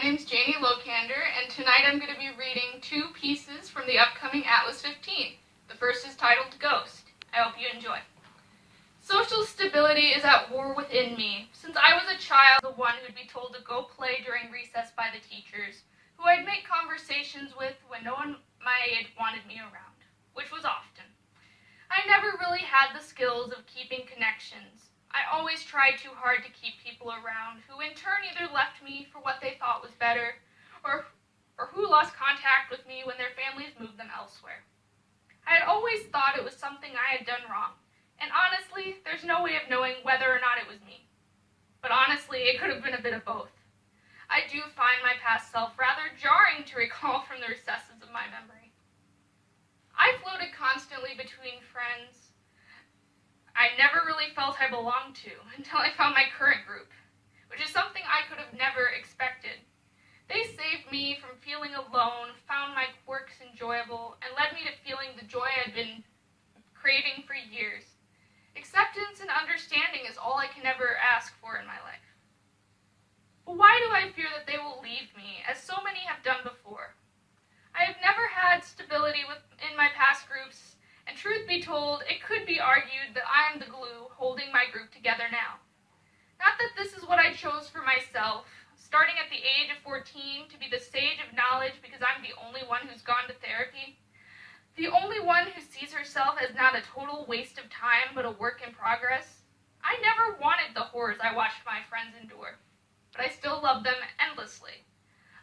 name's Janie Locander, and tonight I'm going to be reading two pieces from the upcoming Atlas 15. The first is titled Ghost. I hope you enjoy. Social stability is at war within me. Since I was a child, the one who'd be told to go play during recess by the teachers, who I'd make conversations with when no one my age wanted me around, which was often. I never really had the skills of keeping connections. I always tried too hard to keep people around who in turn either left me for what they thought was better or who lost contact with me when their families moved them elsewhere. I had always thought it was something I had done wrong, and honestly, there's no way of knowing whether or not it was me. But honestly, it could have been a bit of both. I do find my past self rather jarring to recall from the recesses of my memory. I floated constantly between friends I never really felt I belonged to until I found my current group, which is something I could have never expected. They saved me from feeling alone, found my quirks enjoyable, and led me to feeling the joy I'd been craving for years. Acceptance and understanding is all I can ever ask for in my life. But why do I fear that they will leave me, as so many have done before? I have never had stability in my past groups, and truth be told, it could be argued that I am the glue holding my group together now. Not that this is what I chose for myself, starting at the age of 14 to be the sage of knowledge because I'm the only one who's gone to therapy, the only one who sees herself as not a total waste of time but a work in progress. I never wanted the horrors I watched my friends endure, but I still love them endlessly.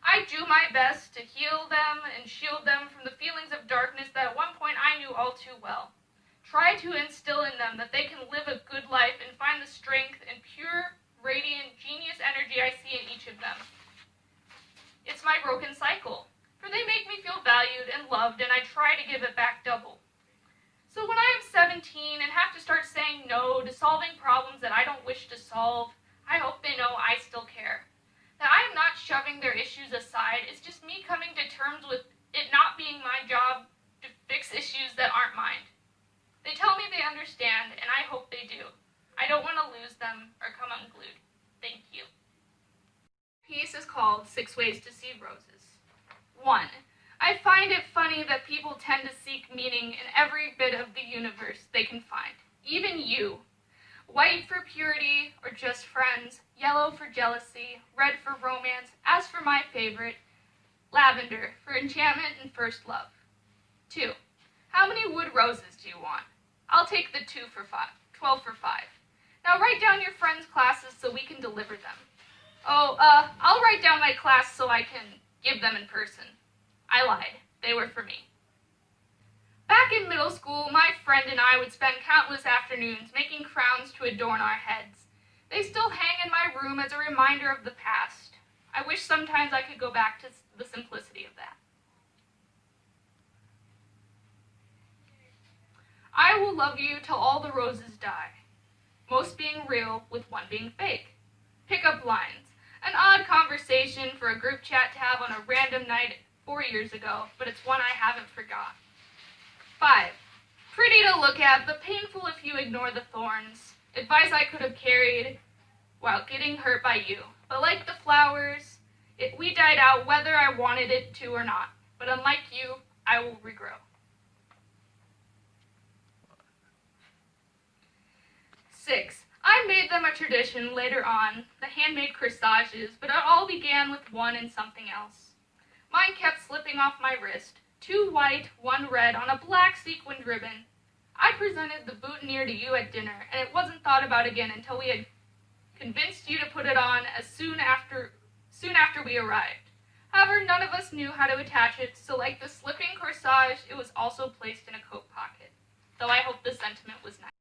I do my best to heal them and shield them from the feelings of darkness that at one point I knew all too well. Try to instill in them that they can live a good life and find the strength and pure, radiant, genius energy I see in each of them. It's my broken cycle, for they make me feel valued and loved, and I try to give it back double. So when I am 17 and have to start saying no to solving problems that I don't wish to solve, I hope they know I still care. That I am not shoving their issues aside, it's just me coming to terms with it not being my job to fix issues that aren't mine. They tell me they understand, and I hope they do. I don't want to lose them or come unglued. Thank you. The piece is called 6 Ways to See Roses. 1. I find it funny that people tend to seek meaning in every bit of the universe they can find, even you. White for purity or just friends, yellow for jealousy, red for romance, as for my favorite, lavender for enchantment and first love. 2. How many wood roses do you want? I'll take the 12 for 5. Now write down your friends' classes so we can deliver them. I'll write down my class so I can give them in person. I lied. They were for me. Back in middle school, my friend and I would spend countless afternoons making crowns to adorn our heads. They still hang in my room as a reminder of the past. I wish sometimes I could go back to the simplicity of that. I will love you till all the roses die, most being real with one being fake. Pickup lines, an odd conversation for a group chat to have on a random night 4 years ago, but it's one I haven't forgot. 5. Pretty to look at, but painful if you ignore the thorns. Advice I could have carried while getting hurt by you. But like the flowers, we died out whether I wanted it to or not. But unlike you, I will regrow. 6. I made them a tradition later on, the handmade corsages, but it all began with one and something else. Mine kept slipping off my wrist. 2 white, 1 red on a black sequined ribbon. I presented the boutonniere to you at dinner, and it wasn't thought about again until we had convinced you to put it on as soon after we arrived. However, none of us knew how to attach it, so like the slipping corsage, it was also placed in a coat pocket, though I hope the sentiment was nice.